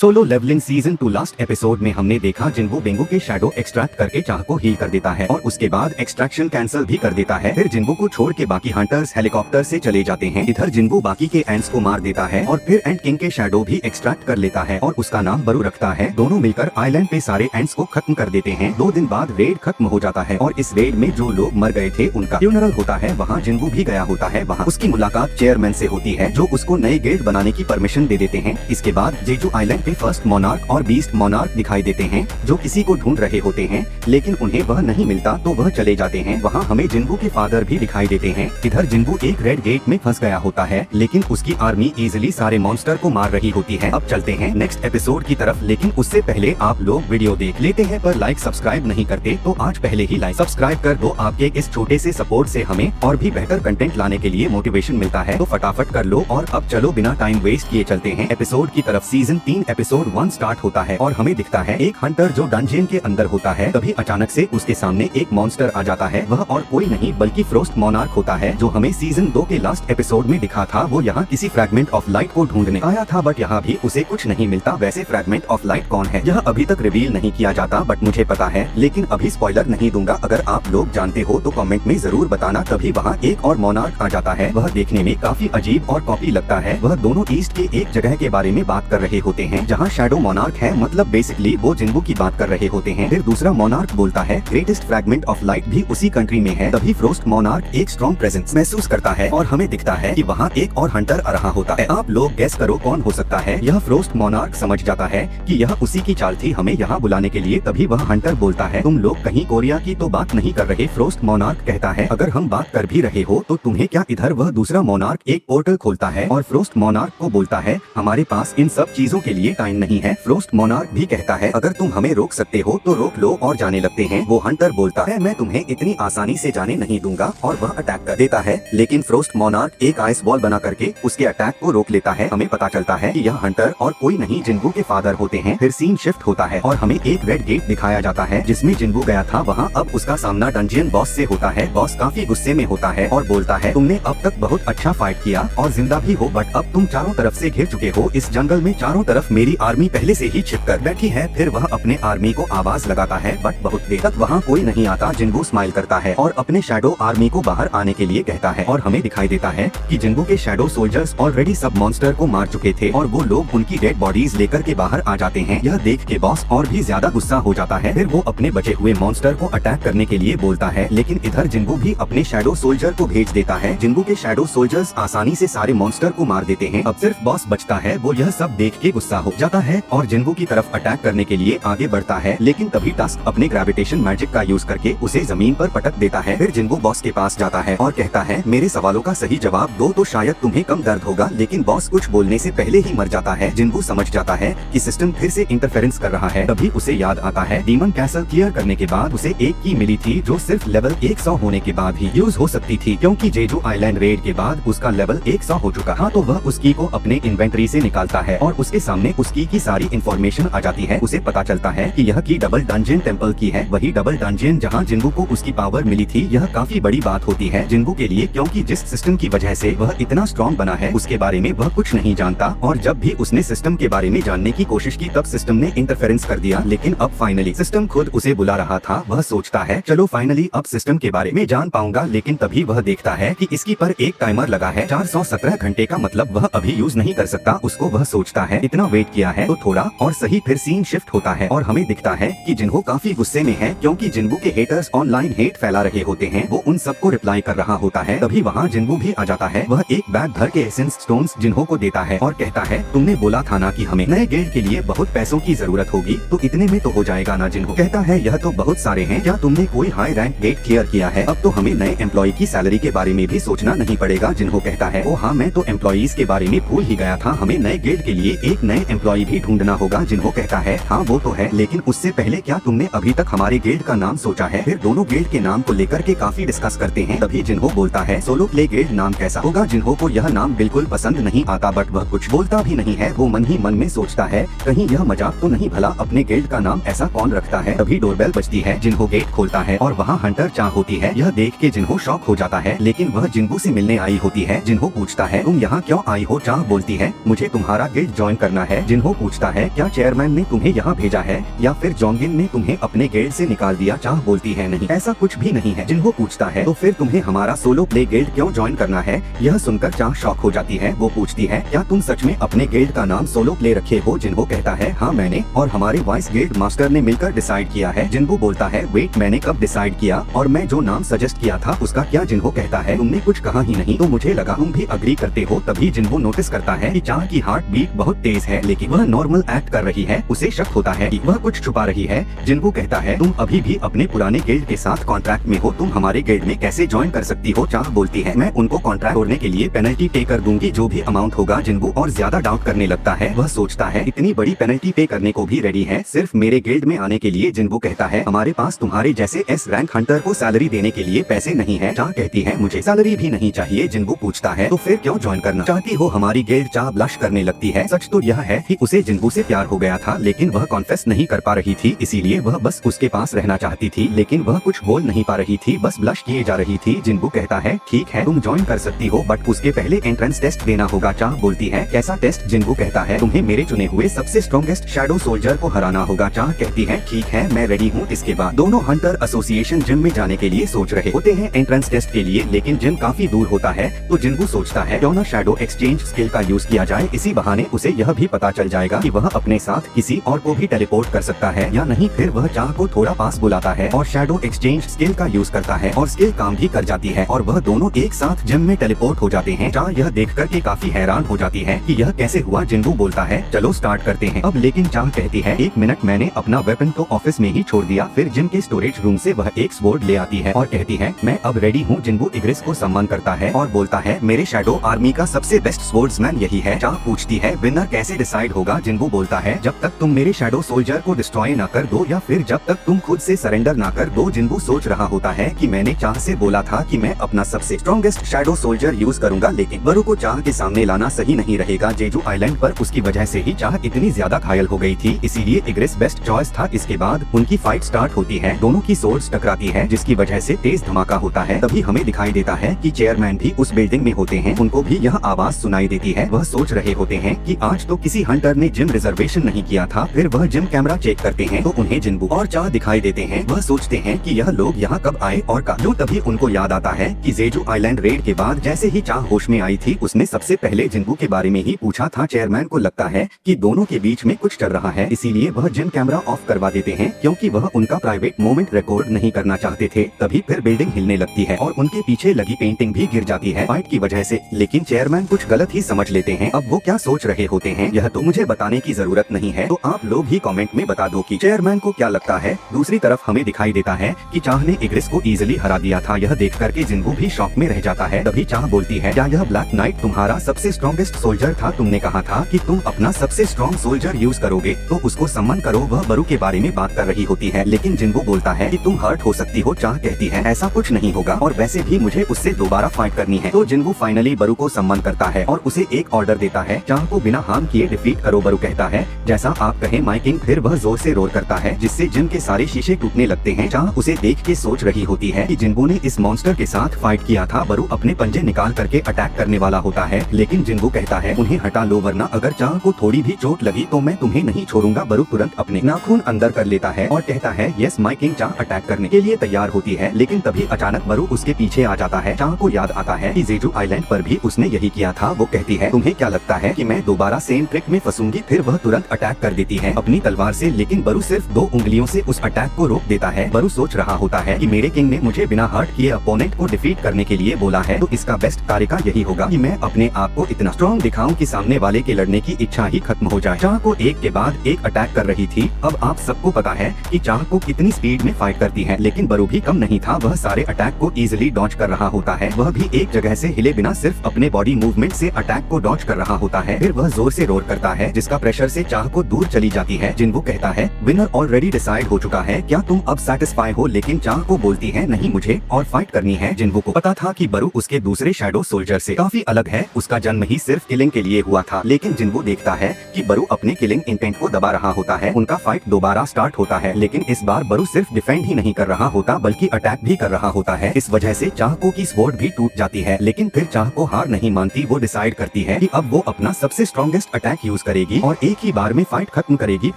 Solo Leveling season 2 last episode में हमने देखा जिन्हो बिंगो के शैडो एक्सट्रैक्ट करके चाह को हील कर देता है और उसके बाद एक्सट्रैक्शन कैंसिल भी कर देता है। फिर जिन्हो को छोड़ के बाकी हंटर्स हेलीकॉप्टर से चले जाते हैं। इधर जिन्हो बाकी के एंट्स को मार देता है और फिर एंट किंग के शैडो भी एक्सट्रैक्ट कर लेता है और उसका नाम बरू रखता है। दोनों मिलकर आइलैंड पे सारे एंट्स को खत्म कर देते हैं। 2 दिन बाद रेड खत्म हो जाता है और इस रेड में जो लोग मर गए थे उनका फ्यूनरल होता है। वहाँ जिन्हो भी गया होता है। वहाँ उसकी मुलाकात चेयरमैन से होती है जो उसको नए गिल्ड बनाने की परमिशन दे देते हैं। इसके बाद जेजू आइलैंड पे फर्स्ट मोनार्क और बीस्ट मोनार्क दिखाई देते हैं जो किसी को ढूंढ रहे होते हैं, लेकिन उन्हें वह नहीं मिलता तो वह चले जाते हैं। वहाँ हमें जिन्हो के फादर भी दिखाई देते हैं। इधर जिन्हो एक रेड गेट में फंस गया होता है, लेकिन उसकी आर्मी इजीली सारे मॉन्स्टर को मार रही होती है। अब चलते हैं नेक्स्ट एपिसोड की तरफ, लेकिन उससे पहले आप लोग वीडियो देख लेते हैं। पर लाइक सब्सक्राइब नहीं करते तो आज पहले ही लाइक सब्सक्राइब कर दो। आपके इस छोटे से सपोर्ट से हमें और भी बेहतर कंटेंट लाने के लिए मोटिवेशन मिलता है, तो फटाफट कर लो। और अब चलो बिना टाइम वेस्ट किए चलते हैं एपिसोड की तरफ। सीजन 3 एपिसोड 1 स्टार्ट होता है और हमें दिखता है एक हंटर जो डंजियन के अंदर होता है। तभी अचानक से उसके सामने एक मॉन्स्टर आ जाता है। वह और कोई नहीं बल्कि फ्रोस्ट मोनार्क होता है जो हमें सीजन 2 के लास्ट एपिसोड में दिखा था। वो यहाँ किसी फ्रैगमेंट ऑफ लाइट को ढूंढने आया था, बट यहाँ भी उसे कुछ नहीं मिलता। वैसे फ्रैगमेंट ऑफ लाइट कौन है यह अभी तक रिवील नहीं किया जाता, बट मुझे पता है, लेकिन अभी स्पॉइलर नहीं दूंगा। अगर आप लोग जानते हो तो कमेंट में जरूर बताना। तभी वहाँ एक और मोनार्क आ जाता है। वह देखने में काफी अजीब और कॉपी लगता है। वह दोनों ईस्ट के एक जगह के बारे में बात कर रहे होते हैं जहाँ शैडो मोनार्क है, मतलब बेसिकली वो जिन्हो की बात कर रहे होते हैं। फिर दूसरा मोनार्क बोलता है ग्रेटेस्ट फ्रैगमेंट ऑफ लाइट भी उसी कंट्री में है। तभी फ्रोस्ट मोनार्क एक स्ट्रॉन्ग प्रेजेंस महसूस करता है और हमें दिखता है कि वहाँ एक और हंटर आ रहा होता है। आप लोग गेस करो कौन हो सकता है। यह फ्रोस्ट मोनार्क समझ जाता है कि यह उसी की चाल थी हमें यहाँ बुलाने के लिए। तभी वह हंटर बोलता है तुम लोग कहीं कोरिया की तो बात नहीं कर रहे। फ्रोस्ट मोनार्क कहता है अगर हम बात कर भी रहे हो तो तुम्हें क्या। इधर वह दूसरा मोनार्क एक पोर्टल खोलता है और फ्रोस्ट मोनार्क को बोलता है हमारे पास इन सब चीजों के लिए टाइम नहीं है। फ्रोस्ट मोनार्क भी कहता है अगर तुम हमें रोक सकते हो तो रोक लो, और जाने लगते हैं। वो हंटर बोलता है मैं तुम्हें इतनी आसानी से जाने नहीं दूंगा और वह अटैक कर देता है, लेकिन फ्रोस्ट मोनार्क एक आइस बॉल बना करके उसके अटैक को रोक लेता है। हमें पता चलता है कि यह हंटर और कोई नहीं जिन्हो के फादर होते हैं। फिर सीन शिफ्ट होता है और हमें एक रेड गेट दिखाया जाता है जिसमें जिन्हो गया था। वहाँ अब उसका सामना डंजियन बॉस से होता है। बॉस काफी गुस्से में होता है और बोलता है तुमने अब तक बहुत अच्छा फाइट किया और जिंदा भी हो, बट अब तुम चारों तरफ से घिर चुके हो। इस जंगल में चारों तरफ मेरी आर्मी पहले से ही छिप कर बैठी है। फिर वह अपने आर्मी को आवाज लगाता है, बट बहुत देर तक वहाँ कोई नहीं आता। जिन्हो स्माइल करता है और अपने शैडो आर्मी को बाहर आने के लिए कहता है और हमें दिखाई देता है कि जिन्हो के शैडो सोल्जर्स ऑलरेडी सब मॉन्स्टर को मार चुके थे और वो लोग उनकी डेड बॉडीज लेकर के बाहर आ जाते हैं। यह देख के बॉस और भी ज्यादा गुस्सा हो जाता है। फिर वो अपने बचे हुए मॉन्स्टर को अटैक करने के लिए बोलता है, लेकिन इधर जिन्हो भी अपने शैडो सोल्जर को भेज देता है। जिन्हो के शैडो सोल्जर्स आसानी से सारे मॉन्स्टर को मार देते हैं। अब सिर्फ बॉस बचता है। वो यह सब देख के गुस्सा हो जाता है और जिन्हो की तरफ अटैक करने के लिए आगे बढ़ता है, लेकिन तभी टास्क अपने ग्रेविटेशन मैजिक का यूज करके उसे जमीन पर पटक देता है। फिर जिन्हो बॉस के पास जाता है और कहता है मेरे सवालों का सही जवाब दो तो शायद तुम्हें कम दर्द होगा, लेकिन बॉस कुछ बोलने से पहले ही मर जाता है। जिन्हो समझ जाता है कि सिस्टम फिर से इंटरफेरेंस कर रहा है। तभी उसे याद आता है डीमन कैसल क्लियर करने के बाद उसे एक की मिली थी जो सिर्फ लेवल 100 होने के बाद ही यूज हो सकती थी, क्योंकि जेजू आइलैंड रेड के बाद उसका लेवल 100 हो चुका था। तो वह उस की को अपने इन्वेंटरी से निकालता है और उसके सामने उस की सारी इंफॉर्मेशन आ जाती है। उसे पता चलता है कि यह की डबल डंजियन टेम्पल की है, वही डबल डंजियन जहाँ जिन्हो को उसकी पावर मिली थी। यह काफी बड़ी बात होती है जिन्हो के लिए, क्योंकि जिस सिस्टम की वजह से वह इतना स्ट्रॉन्ग बना है उसके बारे में वह कुछ नहीं जानता। और जब भी उसने सिस्टम के बारे में जानने की कोशिश की तब सिस्टम ने इंटरफेरेंस कर दिया, लेकिन अब फाइनली सिस्टम खुद उसे बुला रहा था। वह सोचता है चलो फाइनली अब सिस्टम के बारे में जान पाऊंगा, लेकिन तभी वह देखता है कि इसकी पर एक टाइमर लगा है 417 घंटे का, मतलब वह अभी यूज नहीं कर सकता उसको। वह सोचता है इतना वेट किया है तो थोड़ा और सही। फिर सीन शिफ्ट होता है और हमें दिखता है कि जिन्हो काफी गुस्से में है, क्योंकि जिन्हो के हेटर्स ऑनलाइन हेट फैला रहे होते हैं। वो उन सबको रिप्लाई कर रहा होता है। तभी वहाँ जिन्हो भी आ जाता है। वह एक बैग भर के एसेंस स्टोन्स जिन्हो को देता है और कहता है तुमने बोला था ना कि हमें नए गिल्ड के लिए बहुत पैसों की जरूरत होगी, तो इतने में तो हो जाएगा ना। जिन्हो कहता है यह तो बहुत सारे हैं, क्या तुमने कोई हाई रैंक गेट क्लियर किया है? अब तो हमें नए एम्प्लॉय की सैलरी के बारे में भी सोचना नहीं पड़ेगा। जिन्हो कहता है ओ हाँ, मैं तो एम्प्लॉइज के बारे में भूल ही गया था। हमें नए गिल्ड के लिए एक नए एम्प्लॉय भी ढूंढना होगा। जिन्हो कहता है हाँ वो तो है, लेकिन उससे पहले क्या तुमने अभी तक हमारे गिल्ड का नाम सोचा है? फिर दोनों गिल्ड के नाम को लेकर के काफी डिस्कस करते हैं। तभी जिन्हो बोलता है सोलो प्ले गिल्ड नाम कैसा होगा? जिन्हो को यह नाम बिल्कुल पसंद नहीं आता, बट वह कुछ बोलता भी नहीं है। वो मन ही मन में सोचता है कहीं यह मजाक तो नहीं, भला अपने गिल्ड का नाम ऐसा कौन रखता है। तभी डोरबेल बजती है। जिन्हो गेट खोलता है और वहाँ हंटर चाह होती है। यह देख के जिन्हो शॉक हो जाता है, लेकिन वह जिन्हो से मिलने आई होती है। जिन्हो पूछता है तुम यहाँ क्यों आई हो? चाह बोलती है मुझे तुम्हारा गिल्ड ज्वाइन करना है। जिन्हो पूछता है क्या चेयरमैन ने तुम्हें यहाँ भेजा है या फिर जोंगिन ने तुम्हें अपने गिल्ड से निकाल दिया। चाह बोलती है नहीं, ऐसा कुछ भी नहीं है। जिन्हो पूछता है तो फिर तुम्हें हमारा सोलो प्ले गिल्ड क्यों ज्वाइन करना है। यह सुनकर चाह शॉक हो जाती है। वो पूछती है क्या तुम सच में अपने गिल्ड का नाम सोलो प्ले रखे हो। जिन्हो कहता है हाँ मैंने और हमारे वाइस गिल्ड मास्टर ने मिलकर डिसाइड किया है। जिन्हो बोलता है वेट मैंने कब डिसाइड किया और मैं जो नाम सजेस्ट किया था उसका क्या। जिन्हो कहता है तुमने कुछ कहा ही नहीं तो मुझे लगा तुम भी अग्री करते हो। तभी जिन्हो नोटिस करता है कि चाह की हार्ट बीट बहुत तेज है लेकिन वह नॉर्मल एक्ट कर रही है। उसे शक होता है कि वह कुछ छुपा रही है। जिन्हो कहता है तुम अभी भी अपने पुराने गिल्ड के साथ कॉन्ट्रैक्ट में हो, तुम हमारे गिल्ड में कैसे ज्वाइन कर सकती हो। चाह बोलती है मैं उनको कॉन्ट्रैक्ट तोड़ने के लिए पेनल्टी पे कर दूंगी जो भी अमाउंट होगा। जिन्हो और ज्यादा डाउट करने लगता है। वह सोचता है इतनी बड़ी पेनल्टी पे करने को भी रेडी है सिर्फ मेरे गिल्ड में आने के लिए। जिन्हो कहता है हमारे पास तुम्हारे जैसे एस रैंक हंटर को सैलरी देने के लिए पैसे नहीं है। चाह कहती है मुझे सैलरी भी नहीं चाहिए। जिन्हो पूछता है तो फिर क्यों ज्वाइन करना चाहती हो हमारी गिल्ड। चाह ब्लश करने लगती है। सच तो यह है कि उसे जिन्हो से प्यार हो गया था लेकिन वह कॉन्फेस नहीं कर पा रही थी, इसीलिए वह बस उसके पास रहना चाहती थी लेकिन वह कुछ बोल नहीं पा रही थी, बस ब्लश किए जा रही थी। जिन्हो कहता है ठीक है तुम ज्वाइन कर सकती हो बट उसके पहले एंट्रेंस टेस्ट देना होगा। चाह बोलती है कैसा टेस्ट। जिन्हो कहता है तुम्हें मेरे चुने हुए सबसे स्ट्रॉन्गेस्ट शैडो सोल्जर को हराना होगा। चाह कहती है ठीक है मैं रेडी हूँ। इसके बाद दोनों हंटर एसोसिएशन जिम में जाने के लिए सोच रहे होते हैं एंट्रेंस टेस्ट के लिए लेकिन जिम काफी दूर होता है तो जिन्हो सोचता है क्यों ना शैडो एक्सचेंज स्किल का यूज किया जाए। इसी बहाने उसे यह भी पता चल जाएगा कि वह अपने साथ किसी और को भी टेलीपोर्ट कर सकता है या नहीं। फिर वह चाह को थोड़ा पास बुलाता है और शैडो एक्सचेंज स्किल का यूज करता है और स्किल काम भी कर जाती है और वह दोनों एक साथ जिम में टेलीपोर्ट हो जाते हैं। चाह यह देख कर के काफी हैरान हो जाती है कि यह कैसे हुआ। जिन्हो बोलता है चलो स्टार्ट करते हैं अब। लेकिन चाह कहती है एक मिनट मैंने अपना वेपन तो ऑफिस में ही छोड़ दिया। फिर जिम के स्टोरेज रूम से वह एक स्वॉर्ड ले आती है और कहती है मैं अब रेडी हूँ। जिन्हो इग्रिस को सम्मान करता है और बोलता है मेरे शैडो आर्मी का सबसे बेस्ट स्वॉर्ड्समैन यही है। चाह पूछती है विनर कैसे डिसाइड होगा। जिन्हो बोलता है जब तक तुम मेरे शैडो सोल्जर को डिस्ट्रॉय ना कर दो या फिर जब तक तुम खुद से सरेंडर ना कर दो। जिन्हो सोच रहा होता है कि मैंने चाह से बोला था कि मैं अपना सबसे स्ट्रॉन्गेस्ट शैडो सोल्जर यूज करूंगा लेकिन बरू को चाह के सामने लाना सही नहीं रहेगा। जेजू आइलैंड पर उसकी वजह से ही चाह इतनी ज्यादा घायल हो गई थी, इसीलिए इग्रिस बेस्ट चॉइस था। इसके बाद उनकी फाइट स्टार्ट होती है, दोनों की सोर्ड्स टकराती है जिसकी वजह से तेज धमाका होता है। तभी हमें दिखाई देता है कि चेयरमैन भी उस बिल्डिंग में होते हैं, उनको भी यह आवाज सुनाई देती है। वह सोच रहे होते हैं कि आज तो किसी हंटर ने जिम रिजर्वेशन नहीं किया था। फिर वह जिम कैमरा चेक करते हैं तो उन्हें जिन्हो और चाह दिखाई देते हैं। वह सोचते हैं कि यह लोग यहाँ कब आए और कब। तभी उनको याद आता है कि जेजू आइलैंड रेड के बाद जैसे ही चाह होश में आई थी उसने सबसे पहले जिन्हो के बारे में ही पूछा था। चेयरमैन को लगता है कि दोनों के बीच में कुछ चल रहा है, इसीलिए वह जिम कैमरा ऑफ करवा देते हैं क्योंकि वह उनका प्राइवेट मोमेंट रिकॉर्ड नहीं करना चाहते थे। तभी फिर बिल्डिंग हिलने लगती है और उनके पीछे लगी पेंटिंग भी गिर जाती है फाइट की वजह से। लेकिन चेयरमैन कुछ गलत ही समझ लेते हैं। अब वो क्या सोच रहे होते हैं यह तो मुझे बताने की जरूरत नहीं है, तो आप लोग ही कमेंट में बता दो कि चेयरमैन को क्या लगता है। दूसरी तरफ हमें दिखाई देता है कि चाह ने इग्रिस को इजीली हरा दिया था। यह देख करके जिन्हो भी शॉक में रह जाता है। तभी चाह बोलती है क्या यह ब्लैक नाइट तुम्हारा सबसे स्ट्रॉन्गेस्ट सोल्जर था। तुमने कहा था कि तुम अपना सबसे स्ट्रॉन्ग सोल्जर यूज करोगे तो उसको सम्मान करो। वह बरू के बारे में बात कर रही होती है लेकिन जिन्हो बोलता है कि तुम हर्ट हो सकती हो। चाह कहती है ऐसा कुछ नहीं होगा और वैसे भी मुझे उससे दोबारा फाइट करनी है। तो जिन्हो फाइनली बरू को सम्मान करता है और उसे एक ऑर्डर देता है, चाह को बिना हार्म किए डिफीट करो। बरू कहता है जैसा आप कहे माय किंग। फिर वह जोर से रोर करता है जिससे जिम के सारे शीशे टूटने लगते हैं। चाह उसे देख के सोच रही होती है कि जिन्हो ने इस मॉन्स्टर के साथ फाइट किया था। बरू अपने पंजे निकाल करके अटैक करने वाला होता है लेकिन जिन्हो कहता है उन्हें हटा लो वरना अगर चाह को थोड़ी भी चोट लगी तो मैं तुम्हें नहीं छोड़ूंगा। बरू तुरंत अपने नाखून अंदर कर लेता है और कहता है यस माय किंग। चाह अटैक करने के लिए तैयार होती है लेकिन तभी अचानक बरू उसके पीछे आ जाता है। चाह को याद आता है कि जेजू आइलैंड पर भी उसने यही किया था। वो कहती है तुम्हें क्या लगता है कि मैं दोबारा सेम ट्रिक में फंसूंगी। फिर वह तुरंत अटैक कर देती है अपनी तलवार से लेकिन बरू सिर्फ 2 उंगलियों से उस अटैक को रोक देता है। बरू सोच रहा होता है कि मेरे किंग ने मुझे बिना हर्ट किए अपोनेंट को डिफीट करने के लिए बोला है तो इसका बेस्ट तरीका यही होगा कि मैं अपने आप को इतना स्ट्रॉन्ग दिखाऊं कि सामने वाले के लड़ने की इच्छा ही खत्म हो जाए। चाह को एक के बाद एक अटैक कर रही थी। अब आप सबको पता है कि चाह को कितनी स्पीड में फाइट करती है लेकिन बरू भी कम नहीं था। वह सारे अटैक को इजीली डॉज कर रहा होता है। वह भी एक जगह से हिले बिना सिर्फ अपने बॉडी मूवमेंट से अटैक को डॉज कर रहा होता है। फिर वह जोर से रोर करता है जिसका प्रेशर से चाह को दूर चली जाती है। जिन्हो कहता है विनर ऑलरेडी डिसाइड हो चुका है, क्या तुम अब सेटिस्फाई हो। लेकिन चाह को बोलती है नहीं मुझे और फाइट करनी है। जिन्हो को पता था कि बरू उसके दूसरे शैडो सोल्जर से काफी अलग है, उसका जन्म ही सिर्फ किलिंग के लिए हुआ था। लेकिन जिन्हो देखता है कि बरू अपने किलिंग इंटेंट को दबा रहा होता है। उनका फाइट दोबारा स्टार्ट होता है लेकिन इस बार बरू सिर्फ डिफेंड ही नहीं कर रहा होता बल्कि अटैक भी कर रहा होता है। इस वजह से चाह को की स्वॉर्ड भी टूट जाती है लेकिन फिर चाह को हार नहीं मानती। वो डिसाइड करती है कि अब वो अपना सबसे स्ट्रॉन्गेस्ट अटैक यूज यूज करेगी और एक ही बार में फाइट खत्म करेगी।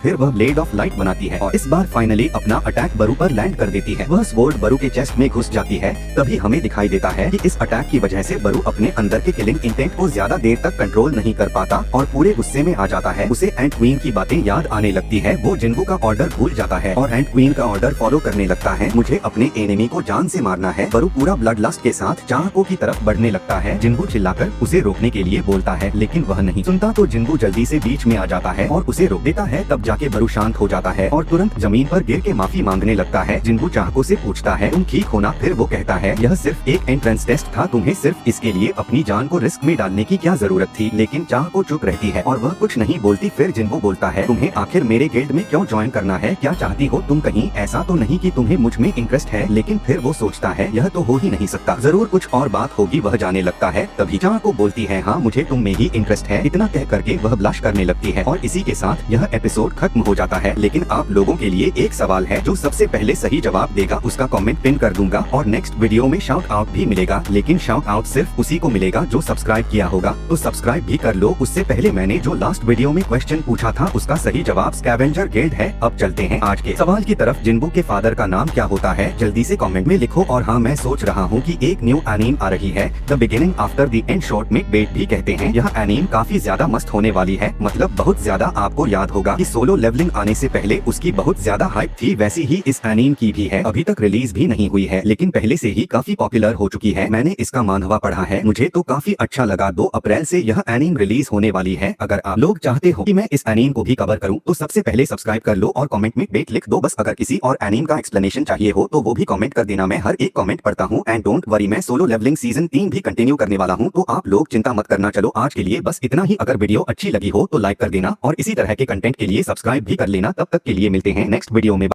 फिर वह ब्लेड ऑफ लाइट बनाती है और इस बार फाइनली अपना अटैक बरू पर लैंड कर देती है। वह स्वॉर्ड बरू के चेस्ट में घुस जाती है। तभी हमें दिखाई देता है कि इस अटैक की वजह से बरू अपने अंदर के किलिंग इंटेंट को ज्यादा देर तक कंट्रोल नहीं कर पाता और पूरे गुस्से में आ जाता है। उसे एंड क्वीन की बातें याद आने लगती है। वो जिन्बू का ऑर्डर भूल जाता है और एंड क्वीन का ऑर्डर फॉलो करने लगता है। मुझे अपने एनिमी को जान से मारना है। बरू पूरा ब्लड लस्ट के साथ चाहको की तरफ बढ़ने लगता है। जिन्बू चिल्लाकर उसे रोकने के लिए बोलता है, लेकिन वह नहीं सुनता। तो जिन्बू जल्दी से बीच में आ जाता है और उसे रोक देता है। तब जाके बरू शांत हो जाता है और तुरंत जमीन पर गिर के माफी मांगने लगता है। जिन्बू चाहको से पूछता है, तुम ठीक हो ना? फिर वो कहता है, यह सिर्फ एक एंट्रेंस टेस्ट था, तुम्हें सिर्फ इसके लिए अपनी जान को रिस्क में डालने की क्या जरूरत थी? लेकिन चाहको चुप रहती है और वह कुछ नहीं बोलती। फिर जिन्बू बोलता है, तुम्हें आखिर मेरे गिल्ड में क्यों ज्वाइन करना है? क्या चाहती हो तुम? कहीं ऐसा तो नहीं कि तुम्हें मुझ में इंटरेस्ट है? लेकिन फिर वो सोचता है, यह तो हो ही नहीं सकता, जरूर कुछ और बात होगी। वह जाने लगता है। तभी चाहको बोलती है, हाँ मुझे तुम में ही इंटरेस्ट है। इतना कह करके वह ब्लश करने लगती है और इसी के साथ यह एपिसोड खत्म हो जाता है। लेकिन आप लोगों के लिए एक सवाल है, जो सबसे पहले सही जवाब देगा उसका कमेंट पिन कर दूंगा और नेक्स्ट वीडियो में शाउट आउट भी मिलेगा। लेकिन शाउट आउट सिर्फ उसी को मिलेगा जो सब्सक्राइब किया होगा। तो सब्सक्राइब भी कर लो। उससे पहले मैंने जो लास्ट वीडियो में क्वेश्चन पूछा था उसका सही जवाब स्कैवेंजर गिल्ड है। अब चलते हैं आज के सवाल की तरफ। जिन्बू के फादर का नाम क्या होता है? जल्दी से कमेंट में लिखो। और हाँ, मैं सोच रहा हूँ कि एक न्यू एनीम आ रही है, the beginning after the end, short में बेट भी कहते हैं। यह एनीम काफी ज्यादा मस्त होने वाली है। मतलब बहुत ज्यादा। आपको याद होगा कि सोलो लेवलिंग आने से पहले उसकी बहुत ज्यादा हाइप थी, वैसी ही इस एनीम की भी है। अभी तक रिलीज भी नहीं हुई है, लेकिन पहले से ही काफी पॉपुलर हो चुकी है। मैंने इसका मानहवा पढ़ा है, मुझे तो काफी अच्छा लगा। 2 अप्रैल से यह एनीम रिलीज होने वाली है। अगर आप लोग चाहते हो कि मैं इस एनीम को भी कवर करूं, तो सबसे पहले सब्सक्राइब कर लो और कमेंट में बेट लिख दो बस। अगर किसी और एनीम का एक्सप्लेनेशन चाहिए हो तो वो भी कमेंट कर देना, मैं हर एक कमेंट पढ़ता हूँ। एंड डोंट वरी, मैं सोलो लेवलिंग सीजन 3 भी कंटिन्यू करने वाला हूँ, तो आप लोग चिंता मत करना। चलो आज के लिए बस इतना ही। अगर वीडियो अच्छी लगी हो तो लाइक कर देना और इसी तरह के कंटेंट के लिए सब्सक्राइब भी कर लेना। तब तक के लिए मिलते हैं नेक्स्ट वीडियो में।